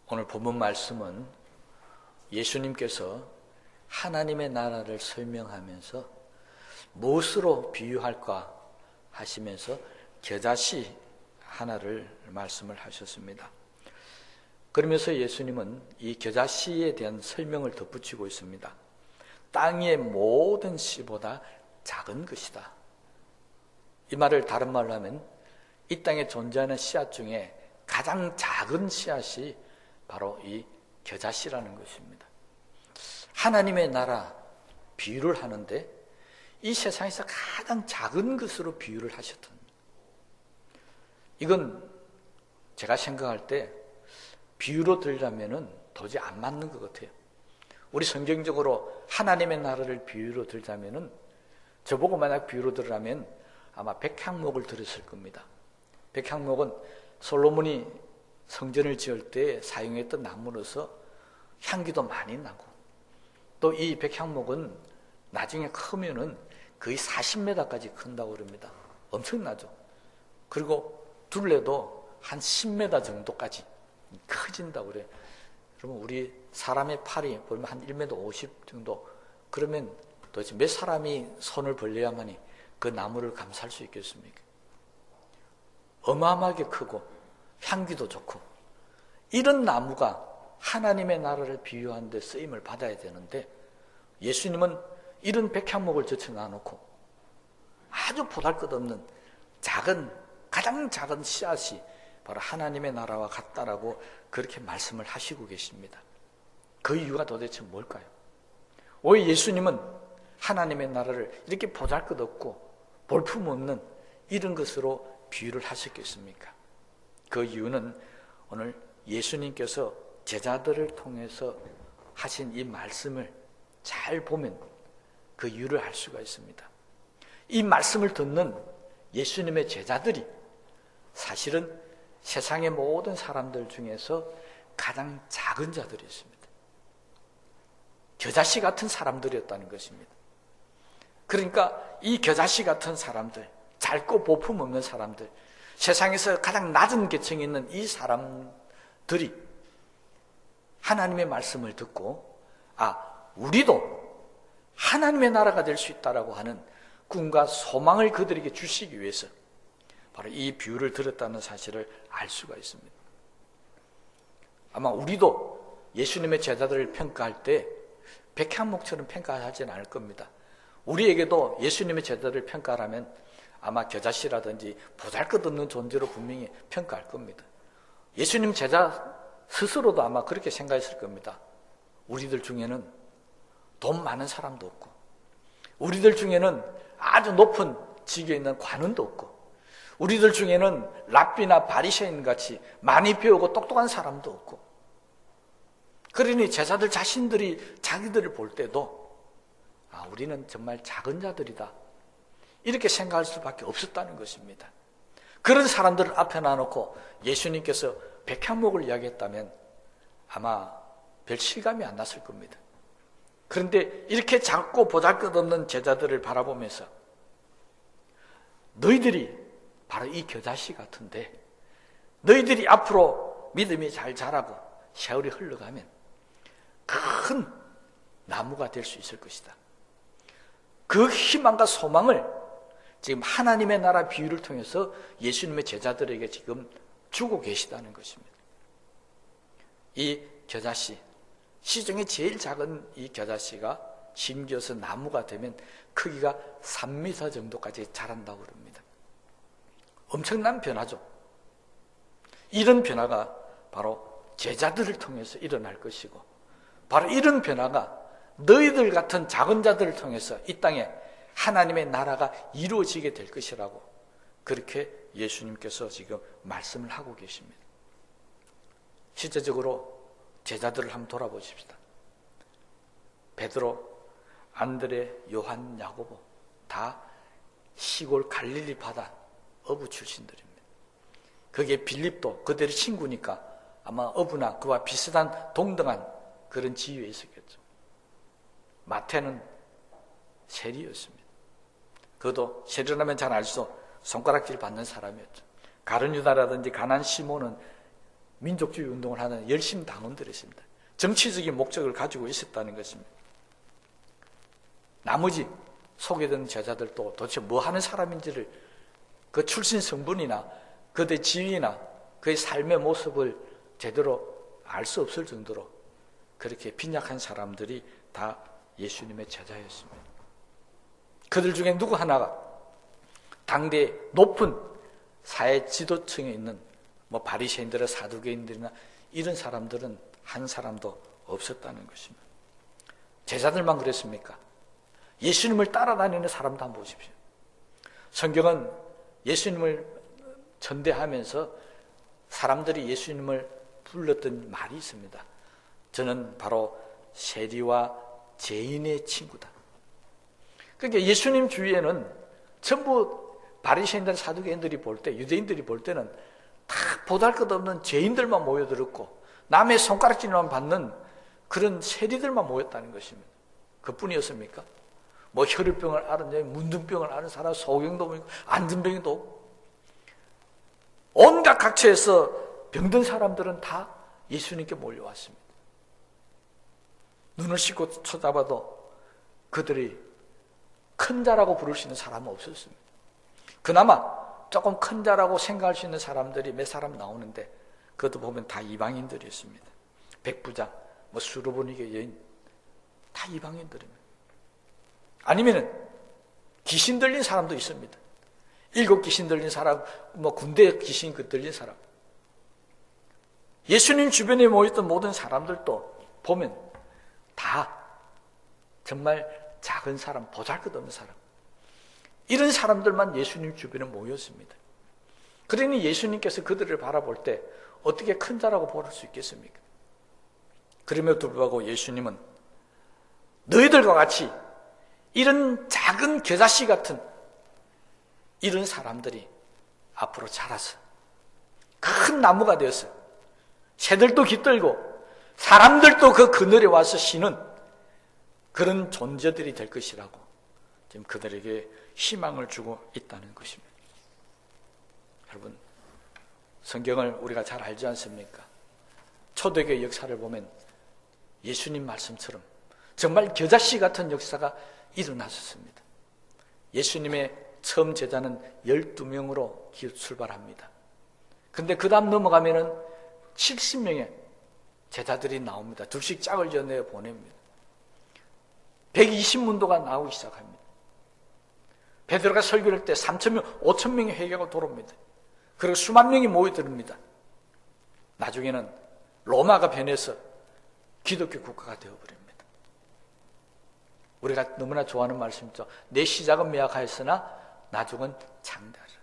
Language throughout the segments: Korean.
오늘 본문 말씀은 예수님께서 하나님의 나라를 설명하면서 무엇으로 비유할까 하시면서 겨자씨 하나를 말씀을 하셨습니다. 그러면서 예수님은 이 겨자씨에 대한 설명을 덧붙이고 있습니다. 땅의 모든 씨보다 작은 것이다. 이 말을 다른 말로 하면 이 땅에 존재하는 씨앗 중에 가장 작은 씨앗이 바로 이 겨자씨라는 것입니다. 하나님의 나라 비유를 하는데 이 세상에서 가장 작은 것으로 비유를 하셨던, 이건 제가 생각할 때 비유로 들자면은 도저히 안 맞는 것 같아요. 우리 성경적으로 하나님의 나라를 비유로 들자면은, 저보고 만약 비유로 들으라면 아마 백향목을 들었을 겁니다. 백향목은 솔로몬이 성전을 지을 때 사용했던 나무로서 향기도 많이 나고, 또 이 백향목은 나중에 크면은 거의 40m까지 큰다고 그럽니다. 엄청나죠. 그리고 둘레도 한 10m 정도까지 커진다고 그래요. 그러면 우리 사람의 팔이 보면 한 1m 50 정도, 그러면 도대체 몇 사람이 손을 벌려야만이 그 나무를 감쌀 수 있겠습니까? 어마어마하게 크고 향기도 좋고, 이런 나무가 하나님의 나라를 비유하는 데 쓰임을 받아야 되는데, 예수님은 이런 백향목을 젖혀놔놓고 아주 보잘것없는 작은, 가장 작은 씨앗이 바로 하나님의 나라와 같다라고 그렇게 말씀을 하시고 계십니다. 그 이유가 도대체 뭘까요? 왜 예수님은 하나님의 나라를 이렇게 보잘것없고 볼품없는 이런 것으로 비유를 하셨겠습니까? 그 이유는 오늘 예수님께서 제자들을 통해서 하신 이 말씀을 잘 보면 그 이유를 알 수가 있습니다. 이 말씀을 듣는 예수님의 제자들이 사실은 세상의 모든 사람들 중에서 가장 작은 자들이 있습니다. 겨자씨 같은 사람들이었다는 것입니다. 그러니까 이 겨자씨 같은 사람들, 짧고 볼품없는 사람들, 세상에서 가장 낮은 계층에 있는 이 사람들이 하나님의 말씀을 듣고, 우리도 하나님의 나라가 될 수 있다라고 하는 꿈과 소망을 그들에게 주시기 위해서 바로 이 비유를 들었다는 사실을 알 수가 있습니다. 아마 우리도 예수님의 제자들을 평가할 때 백향목처럼 평가하지는 않을 겁니다. 우리에게도 예수님의 제자들을 평가하면 아마 겨자씨라든지 보잘것없는 존재로 분명히 평가할 겁니다. 예수님 제자 스스로도 아마 그렇게 생각했을 겁니다. 우리들 중에는 돈 많은 사람도 없고, 우리들 중에는 아주 높은 직에 있는 관원도 없고, 우리들 중에는 랍비나 바리새인 같이 많이 배우고 똑똑한 사람도 없고, 그러니 제자들 자신들이 자기들을 볼 때도 우리는 정말 작은 자들이다, 이렇게 생각할 수밖에 없었다는 것입니다. 그런 사람들을 앞에 놔놓고 예수님께서 백향목을 이야기했다면 아마 별 실감이 안 났을 겁니다. 그런데 이렇게 작고 보잘것없는 제자들을 바라보면서 너희들이 바로 이 겨자씨 같은데, 너희들이 앞으로 믿음이 잘 자라고 세월이 흘러가면 큰 나무가 될 수 있을 것이다. 그 희망과 소망을 지금 하나님의 나라 비유를 통해서 예수님의 제자들에게 지금 주고 계시다는 것입니다. 이 겨자씨, 시중에 제일 작은 이 겨자씨가 심겨서 나무가 되면 크기가 3m 정도까지 자란다고 합니다. 엄청난 변화죠. 이런 변화가 바로 제자들을 통해서 일어날 것이고, 바로 이런 변화가 너희들 같은 작은 자들을 통해서 이 땅에 하나님의 나라가 이루어지게 될 것이라고 그렇게 예수님께서 지금 말씀을 하고 계십니다. 실제적으로 제자들을 한번 돌아보십시다. 베드로, 안드레, 요한, 야고보 다 시골 갈릴리 바다 어부 출신들입니다. 거기에 빌립도 그들의 친구니까 아마 어부나 그와 비슷한 동등한 그런 지위에 있었겠죠. 마태는 세리였습니다. 그도 세리라면 잘 알죠. 손가락질 받는 사람이었죠. 가룟 유다라든지 가난 시몬은 민족주의 운동을 하는 열심 당원들이었습니다. 정치적인 목적을 가지고 있었다는 것입니다. 나머지 소개된 제자들도 도대체 뭐 하는 사람인지를 그 출신 성분이나 그들의 지위나 그의 삶의 모습을 제대로 알 수 없을 정도로 그렇게 빈약한 사람들이 다 예수님의 제자였습니다. 그들 중에 누구 하나가 당대 높은 사회 지도층에 있는 바리새인들이나 사두개인들이나 이런 사람들은 한 사람도 없었다는 것입니다. 제자들만 그랬습니까? 예수님을 따라다니는 사람도 한번 보십시오. 성경은 예수님을 전대하면서 사람들이 예수님을 불렀던 말이 있습니다. 저는 바로 세리와 죄인의 친구다. 그러니까 예수님 주위에는 전부 바리새인들, 사두개인들이 볼 때, 유대인들이 볼 때는 다 보잘것없는 죄인들만 모여들었고 남의 손가락질만 받는 그런 세리들만 모였다는 것입니다. 그뿐이었습니까? 혈우병을 앓은 사람, 문둥병을 앓은 사람, 소경도 있고 안진병도 있고 온갖 각처에서 병든 사람들은 다 예수님께 몰려왔습니다. 눈을 씻고 쳐다봐도 그들이 큰 자라고 부를 수 있는 사람은 없었습니다. 그나마 조금 큰 자라고 생각할 수 있는 사람들이 몇 사람 나오는데 그것도 보면 다 이방인들이었습니다. 백부장, 수르보니게 여인 다 이방인들입니다. 아니면은 귀신 들린 사람도 있습니다. 7 귀신 들린 사람, 군대 귀신 들린 사람. 예수님 주변에 모였던 모든 사람들도 보면 다 정말 작은 사람, 보잘것없는 사람. 이런 사람들만 예수님 주변에 모였습니다. 그러니 예수님께서 그들을 바라볼 때 어떻게 큰 자라고 볼 수 있겠습니까? 그럼에도 불구하고 예수님은 너희들과 같이 이런 작은 겨자씨 같은 이런 사람들이 앞으로 자라서 큰 나무가 되어서 새들도 깃들고 사람들도 그 그늘에 와서 쉬는 그런 존재들이 될 것이라고 지금 그들에게 희망을 주고 있다는 것입니다. 여러분, 성경을 우리가 잘 알지 않습니까? 초대교회 역사를 보면 예수님 말씀처럼 정말 겨자씨 같은 역사가 일어났었습니다. 예수님의 처음 제자는 12명으로 출발합니다. 근데 그 다음 넘어가면은 70명의 제자들이 나옵니다. 둘씩 짝을 지어내어 보냅니다. 120문도가 나오기 시작합니다. 베드로가 설교할 때 3,000명, 5,000명의 회개가 돌아옵니다. 그리고 수만 명이 모여듭니다. 나중에는 로마가 변해서 기독교 국가가 되어버립니다. 우리가 너무나 좋아하는 말씀이죠. 내 시작은 미약하였으나 나중은 장대하리라.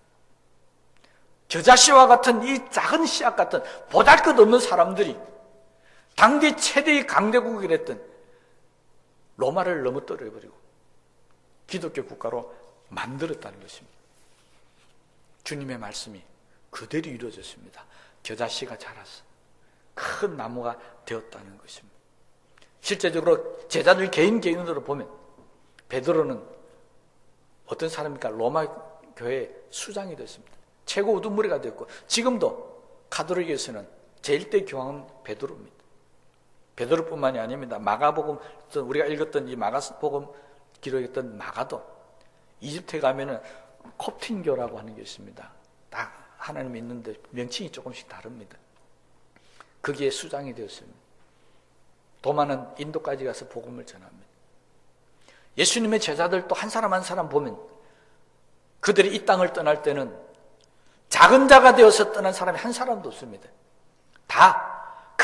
겨자씨와 같은 이 작은 씨앗 같은 보잘것없는 사람들이 당대 최대의 강대국이랬던 로마를 넘어뜨려버리고 기독교 국가로 만들었다는 것입니다. 주님의 말씀이 그대로 이루어졌습니다. 겨자씨가 자라서 큰 나무가 되었다는 것입니다. 실제적으로 제자들 개인으로 보면 베드로는 어떤 사람입니까? 로마 교회 수장이 됐습니다. 최고 우두머리가 됐고 지금도 가톨릭에서는 제1대 교황은 베드로입니다. 베드로뿐만이 아닙니다. 마가복음, 우리가 읽었던 이 마가복음 기록했던 마가도 이집트에 가면은 콥틴교라고 하는 게 있습니다. 다 하나님이 있는데 명칭이 조금씩 다릅니다. 거기에 수장이 되었습니다. 도마는 인도까지 가서 복음을 전합니다. 예수님의 제자들도 한 사람 한 사람 보면 그들이 이 땅을 떠날 때는 작은 자가 되어서 떠난 사람이 한 사람도 없습니다. 다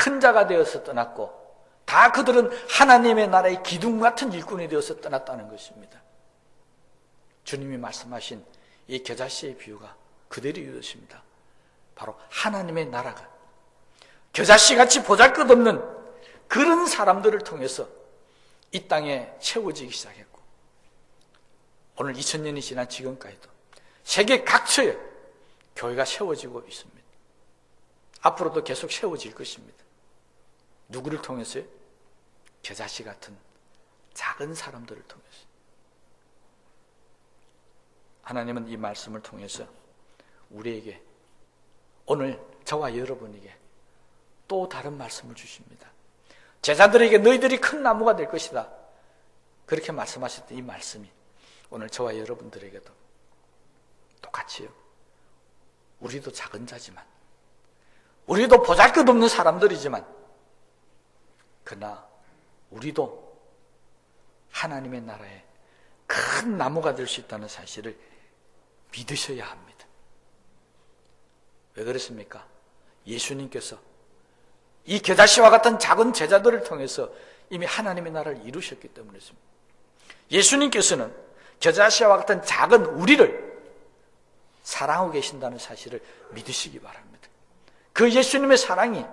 큰 자가 되어서 떠났고 다 그들은 하나님의 나라의 기둥 같은 일꾼이 되어서 떠났다는 것입니다. 주님이 말씀하신 이 겨자씨의 비유가 그대로 이루어집니다. 바로 하나님의 나라가 겨자씨같이 보잘것없는 그런 사람들을 통해서 이 땅에 채워지기 시작했고 오늘 2000년이 지난 지금까지도 세계 각처에 교회가 세워지고 있습니다. 앞으로도 계속 세워질 것입니다. 누구를 통해서요? 겨자씨 같은 작은 사람들을 통해서. 하나님은 이 말씀을 통해서 우리에게 오늘 저와 여러분에게 또 다른 말씀을 주십니다. 제자들에게 너희들이 큰 나무가 될 것이다. 그렇게 말씀하셨던 이 말씀이 오늘 저와 여러분들에게도 똑같이요. 우리도 작은 자지만, 우리도 보잘것없는 사람들이지만, 그러나 우리도 하나님의 나라에 큰 나무가 될 수 있다는 사실을 믿으셔야 합니다. 왜 그렇습니까? 예수님께서 이 겨자씨와 같은 작은 제자들을 통해서 이미 하나님의 나라를 이루셨기 때문이었습니다. 예수님께서는 겨자씨와 같은 작은 우리를 사랑하고 계신다는 사실을 믿으시기 바랍니다. 그 예수님의 사랑이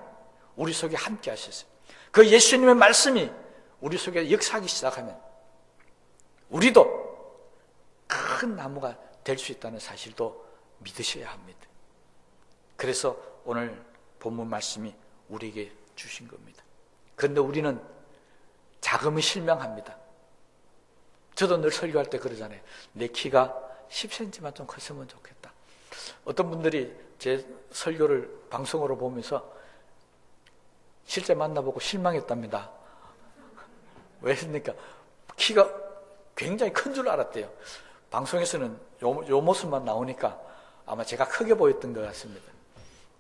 우리 속에 함께 하셨어요. 그 예수님의 말씀이 우리 속에 역사하기 시작하면 우리도 큰 나무가 될 수 있다는 사실도 믿으셔야 합니다. 그래서 오늘 본문 말씀이 우리에게 주신 겁니다. 그런데 우리는 작음이 실명합니다. 저도 늘 설교할 때 그러잖아요. 내 키가 10cm만 좀 컸으면 좋겠다. 어떤 분들이 제 설교를 방송으로 보면서 실제 만나보고 실망했답니다. 왜 했습니까? 키가 굉장히 큰 줄 알았대요. 방송에서는 요 모습만 나오니까 아마 제가 크게 보였던 것 같습니다.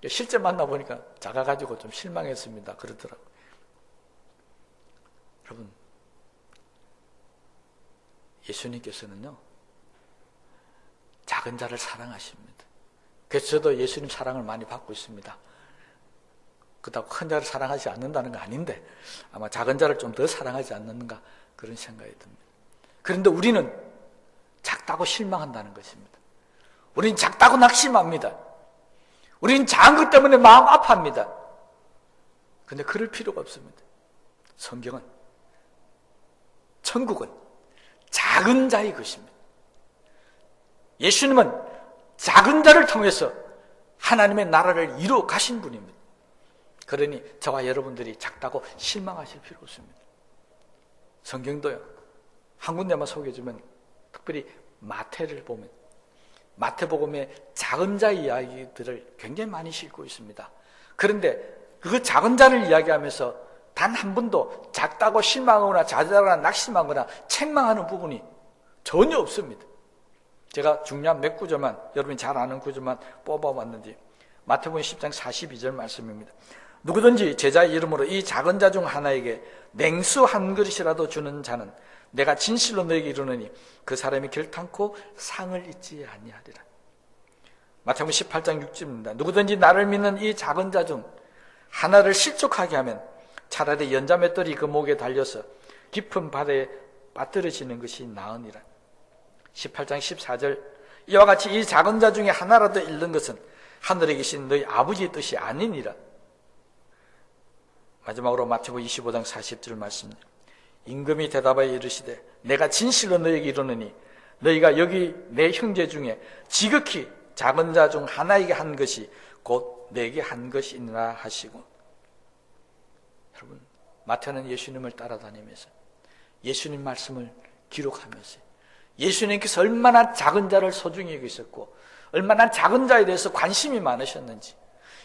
실제 만나보니까 작아가지고 좀 실망했습니다. 그러더라고요. 여러분, 예수님께서는요, 작은 자를 사랑하십니다. 그래서 저도 예수님 사랑을 많이 받고 있습니다. 그렇다고 큰 자를 사랑하지 않는다는 거 아닌데 아마 작은 자를 좀 더 사랑하지 않는가 그런 생각이 듭니다. 그런데 우리는 작다고 실망한다는 것입니다. 우리는 작다고 낙심합니다. 우리는 작은 것 때문에 마음 아파합니다. 그런데 그럴 필요가 없습니다. 성경은, 천국은 작은 자의 것입니다. 예수님은 작은 자를 통해서 하나님의 나라를 이루어 가신 분입니다. 그러니 저와 여러분들이 작다고 실망하실 필요 없습니다. 성경도요, 한 군데만 소개해주면, 특별히 마태를 보면 마태복음의 작은 자의 이야기들을 굉장히 많이 싣고 있습니다. 그런데 그 작은 자를 이야기하면서 단 한 번도 작다고 실망하거나 좌절하거나 낙심하거나 책망하는 부분이 전혀 없습니다. 제가 중요한 몇 구절만, 여러분이 잘 아는 구절만 뽑아봤는지, 마태복음 10장 42절 말씀입니다. 누구든지 제자의 이름으로 이 작은 자 중 하나에게 냉수 한 그릇이라도 주는 자는 내가 진실로 너에게 이르노니 그 사람이 결탄코 상을 잊지 아니하리라. 마태복음 18장 6절입니다. 누구든지 나를 믿는 이 작은 자 중 하나를 실족하게 하면 차라리 연자맷돌이 그 목에 달려서 깊은 바다에 빠뜨려지는 것이 나으니라. 18장 14절, 이와 같이 이 작은 자 중에 하나라도 잃는 것은 하늘에 계신 너희 아버지의 뜻이 아니니라. 마지막으로 마태복음 25장 40절 말씀입니다. 임금이 대답하여 이르시되 내가 진실로 너희에게 이르노니 너희가 여기 내 형제 중에 지극히 작은 자 중 하나에게 한 것이 곧 내게 한 것이니라 하시고. 여러분, 마태는 예수님을 따라다니면서 예수님 말씀을 기록하면서 예수님께서 얼마나 작은 자를 소중히 여기셨고 얼마나 작은 자에 대해서 관심이 많으셨는지,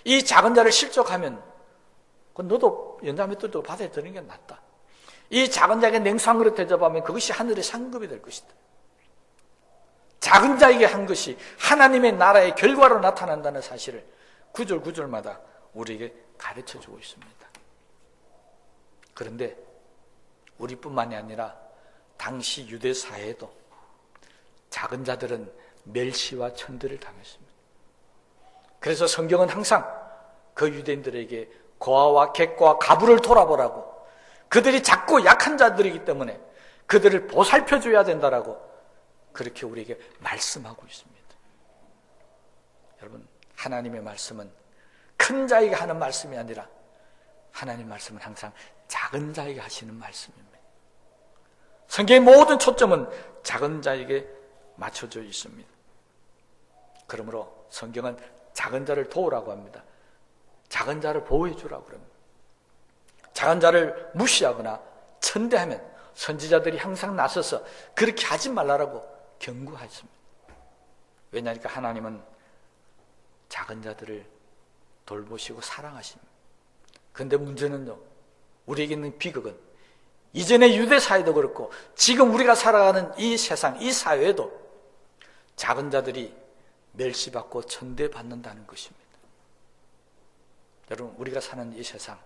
이 작은 자를 실족하면 너도 연자맷돌도 바다에 드는 게 낫다. 이 작은 자에게 냉수 한 그릇 대접하면 그것이 하늘의 상급이 될 것이다. 작은 자에게 한 것이 하나님의 나라의 결과로 나타난다는 사실을 구절 구절마다 우리에게 가르쳐주고 있습니다. 그런데 우리뿐만이 아니라 당시 유대 사회에도 작은 자들은 멸시와 천대를 당했습니다. 그래서 성경은 항상 그 유대인들에게 고아와 객과 가부를 돌아보라고, 그들이 작고 약한 자들이기 때문에 그들을 보살펴줘야 된다라고 그렇게 우리에게 말씀하고 있습니다. 여러분, 하나님의 말씀은 큰 자에게 하는 말씀이 아니라 하나님 말씀은 항상 작은 자에게 하시는 말씀입니다. 성경의 모든 초점은 작은 자에게 맞춰져 있습니다. 그러므로 성경은 작은 자를 도우라고 합니다. 작은 자를 보호해 주라고 합니다. 작은 자를 무시하거나 천대하면 선지자들이 항상 나서서 그렇게 하지 말라고 경고하십니다. 왜냐하니까 하나님은 작은 자들을 돌보시고 사랑하십니다. 그런데 문제는요, 우리에게 있는 비극은 이전의 유대 사회도 그렇고 지금 우리가 살아가는 이 세상, 이 사회도 작은 자들이 멸시받고 천대받는다는 것입니다. 여러분, 우리가 사는 이 세상,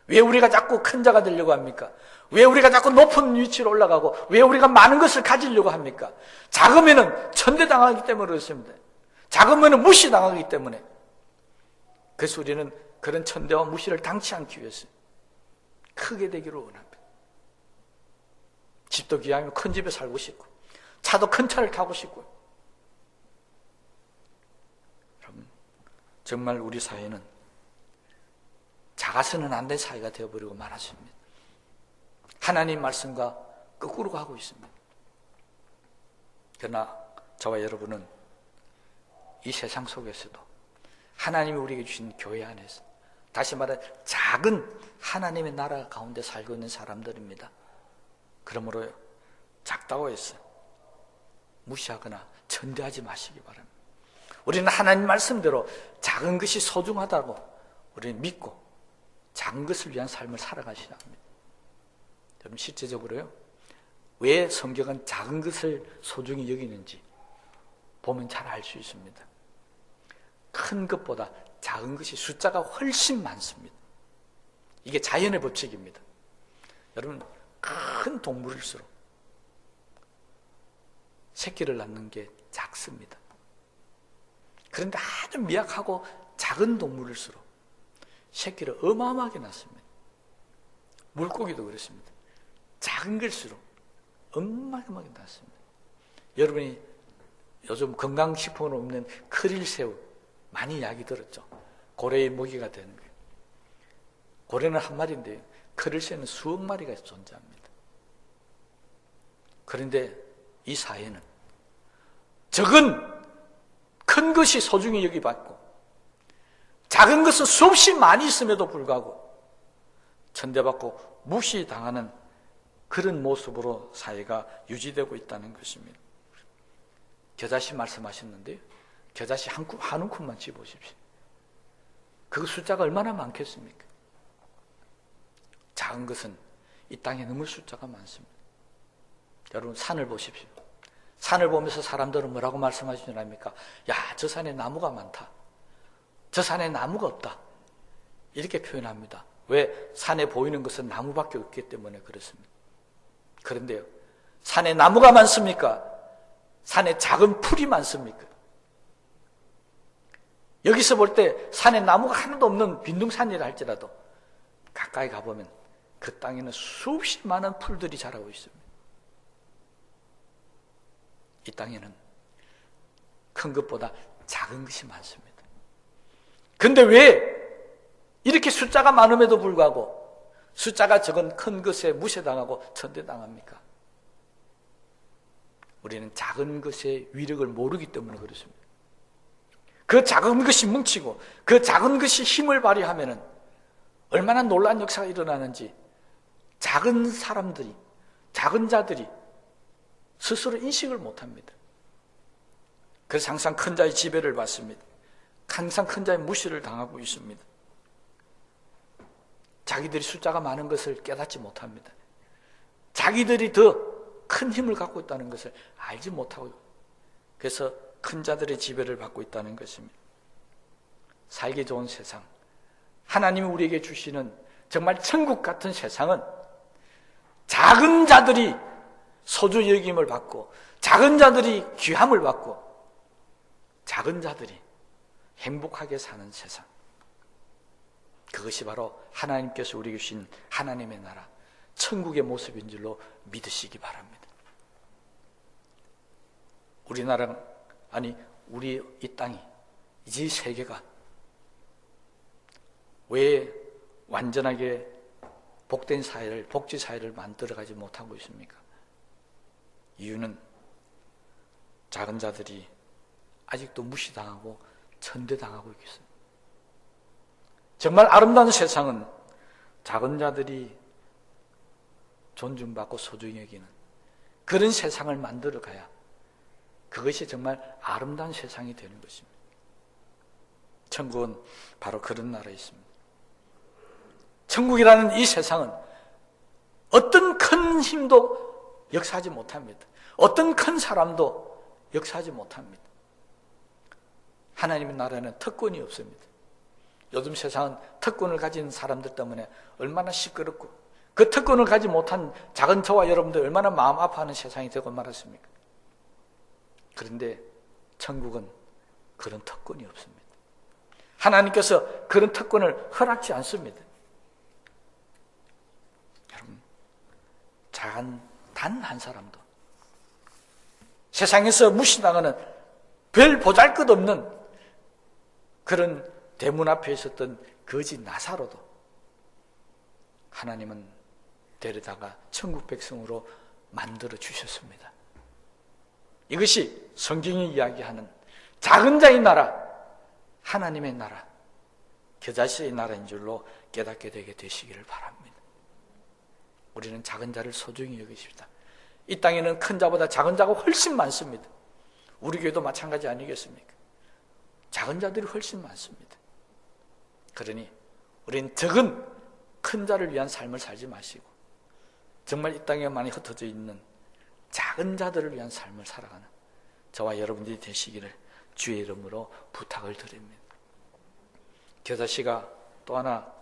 왜 우리가 자꾸 큰 자가 되려고 합니까? 왜 우리가 자꾸 높은 위치로 올라가고 왜 우리가 많은 것을 가지려고 합니까? 작으면은 천대당하기 때문에 그렇습니다. 작으면은 무시당하기 때문에. 그래서 우리는 그런 천대와 무시를 당치 않기 위해서 크게 되기를 원합니다. 집도 귀하면 큰 집에 살고 싶고 차도 큰 차를 타고 싶고요. 여러분, 정말 우리 사회는 작아서는 안 된 사회가 되어버리고 말았습니다. 하나님 말씀과 거꾸로 가고 있습니다. 그러나 저와 여러분은 이 세상 속에서도 하나님이 우리에게 주신 교회 안에서, 다시 말해 작은 하나님의 나라 가운데 살고 있는 사람들입니다. 그러므로 작다고 해서 무시하거나 천대하지 마시기 바랍니다. 우리는 하나님 말씀대로 작은 것이 소중하다고 우리는 믿고 작은 것을 위한 삶을 살아가셔야 합니다. 여러분, 실제적으로요, 왜 성경은 작은 것을 소중히 여기는지 보면 잘 알 수 있습니다. 큰 것보다 작은 것이 숫자가 훨씬 많습니다. 이게 자연의 법칙입니다. 여러분, 큰 동물일수록 새끼를 낳는 게 작습니다. 그런데 아주 미약하고 작은 동물일수록 새끼를 어마어마하게 낳습니다. 물고기도 그렇습니다. 작은 걸수록 어마어마하게 낳습니다. 여러분이 요즘 건강식품으로 먹는 크릴새우 많이 이야기 들었죠? 고래의 먹이가 되는 거예요. 고래는 한 마리인데 크릴새우는 수억 마리가 존재합니다. 그런데 이 사회는 적은 큰 것이 소중히 여기받고 작은 것은 수없이 많이 있음에도 불구하고 천대받고 무시당하는 그런 모습으로 사회가 유지되고 있다는 것입니다. 겨자씨 말씀하셨는데요, 겨자씨 한 움큼만 집어보십시오. 그 숫자가 얼마나 많겠습니까? 작은 것은 이 땅에 너무 숫자가 많습니다. 여러분, 산을 보십시오. 산을 보면서 사람들은 뭐라고 말씀하시는 줄 압니까? 야, 저 산에 나무가 많다. 저 산에 나무가 없다. 이렇게 표현합니다. 왜? 산에 보이는 것은 나무밖에 없기 때문에 그렇습니다. 그런데요, 산에 나무가 많습니까? 산에 작은 풀이 많습니까? 여기서 볼 때 산에 나무가 하나도 없는 빈둥산이라 할지라도 가까이 가보면 그 땅에는 수없이 많은 풀들이 자라고 있습니다. 이 땅에는 큰 것보다 작은 것이 많습니다. 그런데 왜 이렇게 숫자가 많음에도 불구하고 숫자가 적은 큰 것에 무시당하고 천대당합니까? 우리는 작은 것의 위력을 모르기 때문에 그렇습니다. 그 작은 것이 뭉치고 그 작은 것이 힘을 발휘하면 얼마나 놀라운 역사가 일어나는지 작은 사람들이, 작은 자들이 스스로 인식을 못합니다. 그래서 항상 큰 자의 지배를 받습니다. 항상 큰 자의 무시를 당하고 있습니다. 자기들이 숫자가 많은 것을 깨닫지 못합니다. 자기들이 더 큰 힘을 갖고 있다는 것을 알지 못하고, 그래서 큰 자들의 지배를 받고 있다는 것입니다. 살기 좋은 세상, 하나님이 우리에게 주시는 정말 천국 같은 세상은 작은 자들이 소중히 여김을 받고 작은 자들이 귀함을 받고 작은 자들이 행복하게 사는 세상, 그것이 바로 하나님께서 우리에게 주신 하나님의 나라, 천국의 모습인 줄로 믿으시기 바랍니다. 우리나라, 아니 우리 이 땅이, 이 세계가 왜 완전하게 복된 사회를, 복지 사회를 만들어가지 못하고 있습니까? 이유는 작은 자들이 아직도 무시당하고 천대당하고 있습니다. 정말 아름다운 세상은 작은 자들이 존중받고 소중히 여기는 그런 세상을 만들어가야 그것이 정말 아름다운 세상이 되는 것입니다. 천국은 바로 그런 나라에 있습니다. 천국이라는 이 세상은 어떤 큰 힘도 역사하지 못합니다. 어떤 큰 사람도 역사하지 못합니다. 하나님의 나라는 특권이 없습니다. 요즘 세상은 특권을 가진 사람들 때문에 얼마나 시끄럽고 그 특권을 가지 못한 작은 저와 여러분들 얼마나 마음 아파하는 세상이 되고 말았습니까? 그런데 천국은 그런 특권이 없습니다. 하나님께서 그런 특권을 허락지 않습니다. 여러분, 작은 단 한 사람도 세상에서 무시당하는 별 보잘것없는 그런 대문 앞에 있었던 거지 나사로도 하나님은 데려다가 천국 백성으로 만들어 주셨습니다. 이것이 성경이 이야기하는 작은 자의 나라, 하나님의 나라, 겨자씨의 나라인 줄로 깨닫게 되게 되시기를 바랍니다. 우리는 작은 자를 소중히 여기십시다. 이 땅에는 큰 자보다 작은 자가 훨씬 많습니다. 우리 교회도 마찬가지 아니겠습니까? 작은 자들이 훨씬 많습니다. 그러니 우리는 적은 큰 자를 위한 삶을 살지 마시고 정말 이 땅에 많이 흩어져 있는 작은 자들을 위한 삶을 살아가는 저와 여러분들이 되시기를 주의 이름으로 부탁을 드립니다. 겨자씨가 또 하나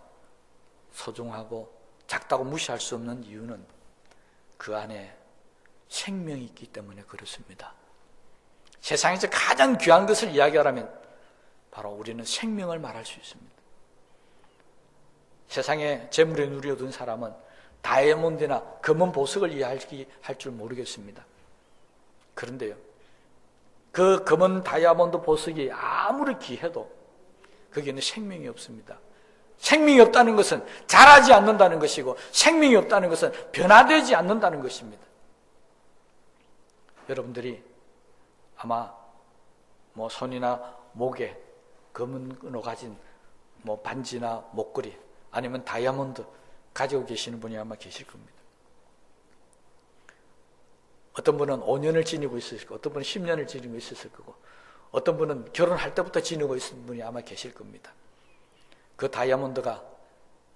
소중하고 작다고 무시할 수 없는 이유는 그 안에 생명이 있기 때문에 그렇습니다. 세상에서 가장 귀한 것을 이야기하라면 바로 우리는 생명을 말할 수 있습니다. 세상에 재물에 누려둔 사람은 다이아몬드나 금은 보석을 이해할 줄 모르겠습니다. 그런데요, 그 금은 다이아몬드 보석이 아무리 귀해도 거기에는 생명이 없습니다. 생명이 없다는 것은 자라지 않는다는 것이고 생명이 없다는 것은 변화되지 않는다는 것입니다. 여러분들이 아마 손이나 목에 금은으로 가진 반지나 목걸이 아니면 다이아몬드 가지고 계시는 분이 아마 계실 겁니다. 어떤 분은 5년을 지니고 있을 거고 어떤 분은 10년을 지니고 있었을 거고 어떤 분은 결혼할 때부터 지니고 있는 분이 아마 계실 겁니다. 그 다이아몬드가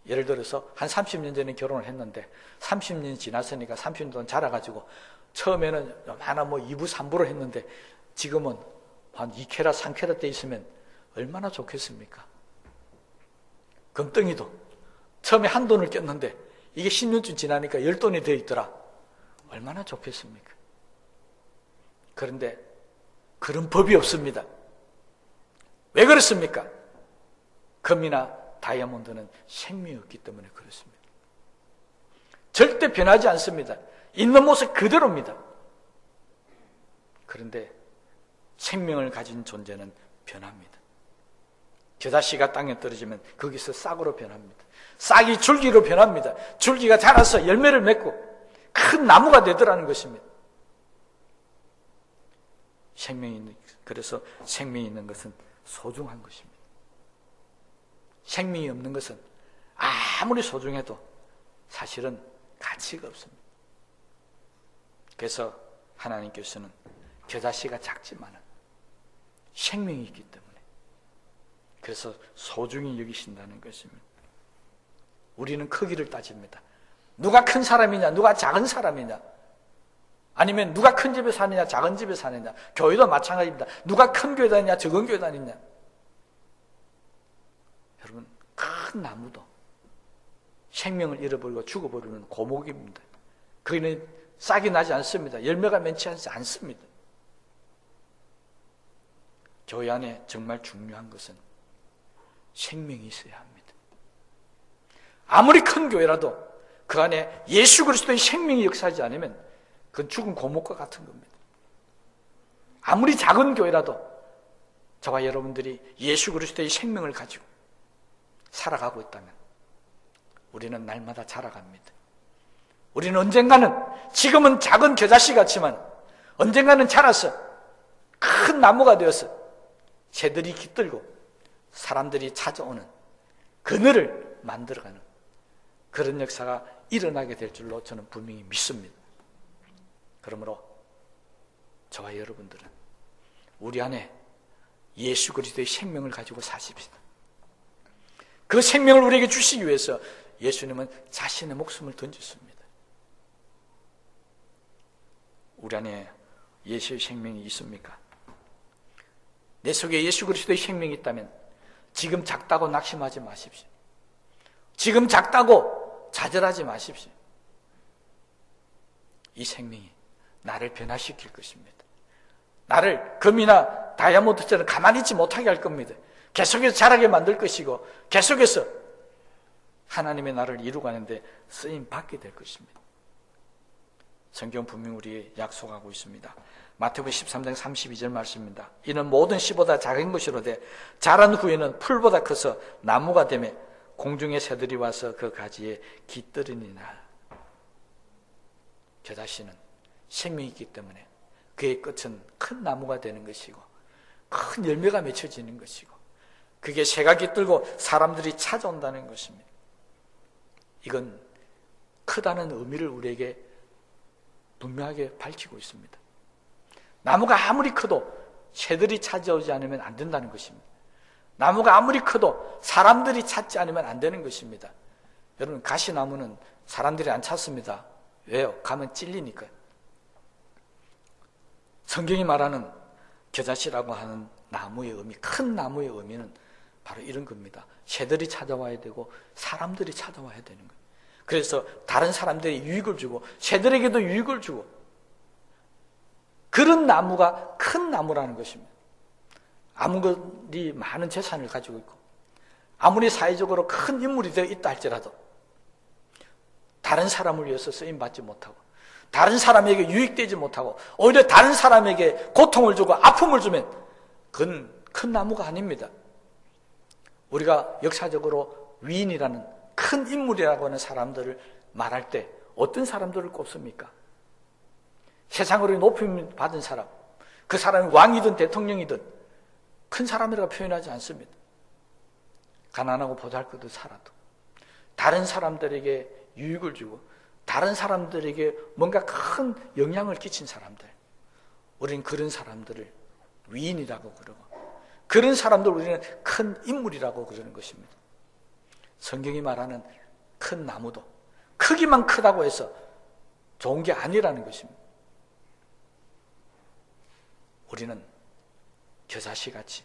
예를 들어서 한 30년 전에 결혼을 했는데 30년이 지났으니까 30년 동안 자라가지고 처음에는 하나 2부 3부로 했는데 지금은 한 2캐럿 3캐럿 돼 있으면 얼마나 좋겠습니까? 금덩이도 처음에 한 돈을 꼈는데 이게 10년쯤 지나니까 10돈이 되어 있더라. 얼마나 좋겠습니까? 그런데 그런 법이 없습니다. 왜 그렇습니까? 금이나 다이아몬드는 생명이 없기 때문에 그렇습니다. 절대 변하지 않습니다. 있는 모습 그대로입니다. 그런데 생명을 가진 존재는 변합니다. 겨자씨가 땅에 떨어지면 거기서 싹으로 변합니다. 싹이 줄기로 변합니다. 줄기가 자라서 열매를 맺고 큰 나무가 되더라는 것입니다. 그래서 생명이 있는 것은 소중한 것입니다. 생명이 없는 것은 아무리 소중해도 사실은 가치가 없습니다. 그래서 하나님께서는 겨자씨가 작지만은 생명이 있기 때문에 그래서 소중히 여기신다는 것입니다. 우리는 크기를 따집니다. 누가 큰 사람이냐, 누가 작은 사람이냐, 아니면 누가 큰 집에 사느냐, 작은 집에 사느냐. 교회도 마찬가지입니다. 누가 큰 교회 다니냐, 적은 교회 다니냐. 여러분, 큰 나무도 생명을 잃어버리고 죽어버리는 고목입니다. 거기는 싹이 나지 않습니다. 열매가 맺지 않습니다. 교회 안에 정말 중요한 것은 생명이 있어야 합니다. 아무리 큰 교회라도 그 안에 예수 그리스도의 생명이 역사하지 않으면 그건 죽은 고목과 같은 겁니다. 아무리 작은 교회라도 저와 여러분들이 예수 그리스도의 생명을 가지고 살아가고 있다면 우리는 날마다 자라갑니다. 우리는 언젠가는 지금은 작은 겨자씨 같지만 언젠가는 자라서 큰 나무가 되어서 새들이 깃들고 사람들이 찾아오는 그늘을 만들어가는 그런 역사가 일어나게 될 줄로 저는 분명히 믿습니다. 그러므로 저와 여러분들은 우리 안에 예수 그리스도의 생명을 가지고 사십시다. 그 생명을 우리에게 주시기 위해서 예수님은 자신의 목숨을 던졌습니다. 우리 안에 예수의 생명이 있습니까? 내 속에 예수 그리스도의 생명이 있다면 지금 작다고 낙심하지 마십시오. 지금 작다고 좌절하지 마십시오. 이 생명이 나를 변화시킬 것입니다. 나를 금이나 다이아몬드처럼 가만히 있지 못하게 할 겁니다. 계속해서 자라게 만들 것이고 계속해서 하나님의 나라를 이루가는데 쓰임 받게 될 것입니다. 성경 분명히 우리에게 약속하고 있습니다. 마태복음 13장 32절 말씀입니다. 이는 모든 씨보다 작은 것이로되 자란 후에는 풀보다 커서 나무가 되며 공중의 새들이 와서 그 가지에 깃들으니라. 겨자씨는 생명이 있기 때문에 그의 끝은 큰 나무가 되는 것이고 큰 열매가 맺혀지는 것이고 그게 새가 깃들고 사람들이 찾아온다는 것입니다. 이건 크다는 의미를 우리에게 분명하게 밝히고 있습니다. 나무가 아무리 커도 새들이 찾아오지 않으면 안 된다는 것입니다. 나무가 아무리 커도 사람들이 찾지 않으면 안 되는 것입니다. 여러분, 가시나무는 사람들이 안 찾습니다. 왜요? 가면 찔리니까요. 성경이 말하는 겨자씨라고 하는 나무의 의미, 큰 나무의 의미는 바로 이런 겁니다. 새들이 찾아와야 되고 사람들이 찾아와야 되는 거예요. 그래서 다른 사람들이 유익을 주고 새들에게도 유익을 주고 그런 나무가 큰 나무라는 것입니다. 아무리 많은 재산을 가지고 있고 아무리 사회적으로 큰 인물이 되어 있다 할지라도 다른 사람을 위해서 쓰임받지 못하고 다른 사람에게 유익되지 못하고 오히려 다른 사람에게 고통을 주고 아픔을 주면 그건 큰 나무가 아닙니다. 우리가 역사적으로 위인이라는 큰 인물이라고 하는 사람들을 말할 때 어떤 사람들을 꼽습니까? 세상으로 높임 받은 사람, 그 사람이 왕이든 대통령이든 큰 사람이라고 표현하지 않습니다. 가난하고 보잘것없이 살아도 다른 사람들에게 유익을 주고 다른 사람들에게 뭔가 큰 영향을 끼친 사람들, 우리는 그런 사람들을 위인이라고 그러고 그런 사람들 우리는 큰 인물이라고 그러는 것입니다. 성경이 말하는 큰 나무도 크기만 크다고 해서 좋은 게 아니라는 것입니다. 우리는 겨자씨같이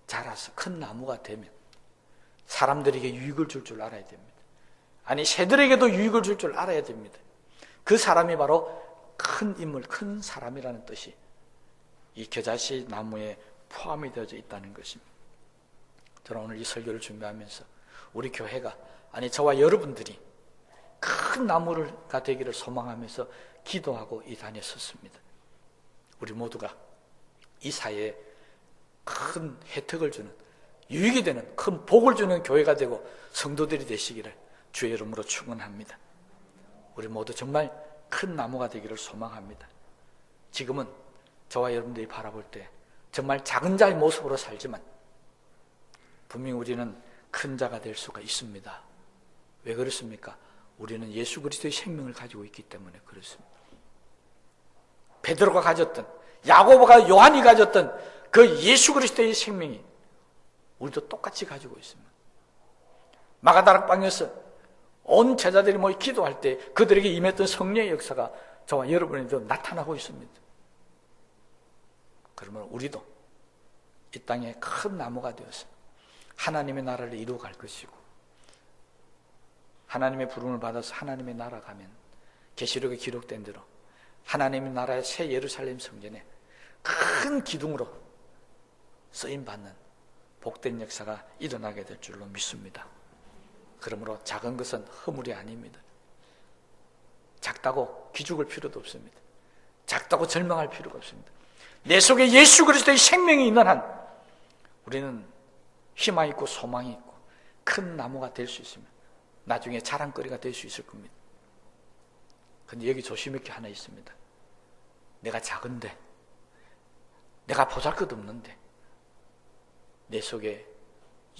자라서 큰 나무가 되면 사람들에게 유익을 줄 줄 알아야 됩니다. 아니, 새들에게도 유익을 줄 줄 알아야 됩니다. 그 사람이 바로 큰 인물, 큰 사람이라는 뜻이 이 겨자씨 나무에 포함이 되어져 있다는 것입니다. 저는 오늘 이 설교를 준비하면서 우리 교회가, 아니 저와 여러분들이 큰 나무가 되기를 소망하면서 기도하고 이 단에 섰습니다. 우리 모두가 이 사회에 큰 혜택을 주는, 유익이 되는, 큰 복을 주는 교회가 되고 성도들이 되시기를 주의 이름으로 축원합니다. 우리 모두 정말 큰 나무가 되기를 소망합니다. 지금은 저와 여러분들이 바라볼 때 정말 작은 자의 모습으로 살지만 분명히 우리는 큰 자가 될 수가 있습니다. 왜 그렇습니까? 우리는 예수 그리스도의 생명을 가지고 있기 때문에 그렇습니다. 베드로가 가졌던, 야고보가, 요한이 가졌던 그 예수 그리스도의 생명이 우리도 똑같이 가지고 있습니다. 마가다락방에서 온 제자들이 모여 기도할 때 그들에게 임했던 성령의 역사가 저와 여러분에게도 나타나고 있습니다. 그러면 우리도 이 땅에 큰 나무가 되어서 하나님의 나라를 이루어갈 것이고 하나님의 부름을 받아서 하나님의 나라 가면 계시록에 기록된 대로 하나님의 나라의 새 예루살렘 성전에 큰 기둥으로 쓰임받는 복된 역사가 일어나게 될 줄로 믿습니다. 그러므로 작은 것은 허물이 아닙니다. 작다고 기죽을 필요도 없습니다. 작다고 절망할 필요가 없습니다. 내 속에 예수 그리스도의 생명이 있는 한 우리는 희망이 있고 소망이 있고 큰 나무가 될 수 있으면 나중에 자랑거리가 될 수 있을 겁니다. 그런데 여기 조심할 게 하나 있습니다. 내가 작은데, 내가 보잘것없는데 내 속에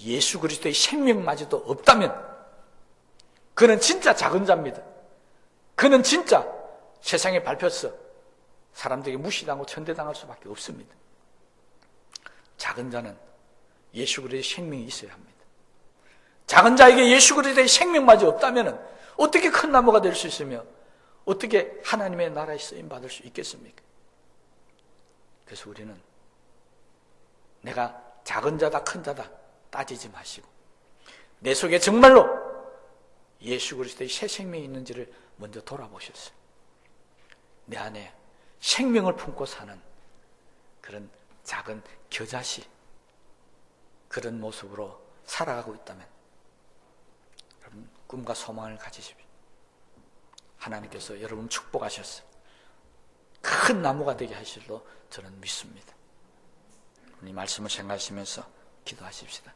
예수 그리스도의 생명마저도 없다면 그는 진짜 작은 자입니다. 그는 진짜 세상에 밟혀서 사람들에게 무시당하고 천대당할 수밖에 없습니다. 작은 자는 예수 그리스도의 생명이 있어야 합니다. 작은 자에게 예수 그리스도의 생명마저 없다면 어떻게 큰 나무가 될 수 있으며 어떻게 하나님의 나라에 쓰임 받을 수 있겠습니까? 그래서 우리는 내가 작은 자다 큰 자다 따지지 마시고 내 속에 정말로 예수 그리스도의 새 생명이 있는지를 먼저 돌아보셨어요. 내 안에 생명을 품고 사는 그런 작은 겨자씨, 그런 모습으로 살아가고 있다면 여러분 꿈과 소망을 가지십시오. 하나님께서 여러분 축복하셨어요. 큰 나무가 되게 하실로 저는 믿습니다. 이 말씀을 생각하시면서 기도하십시다.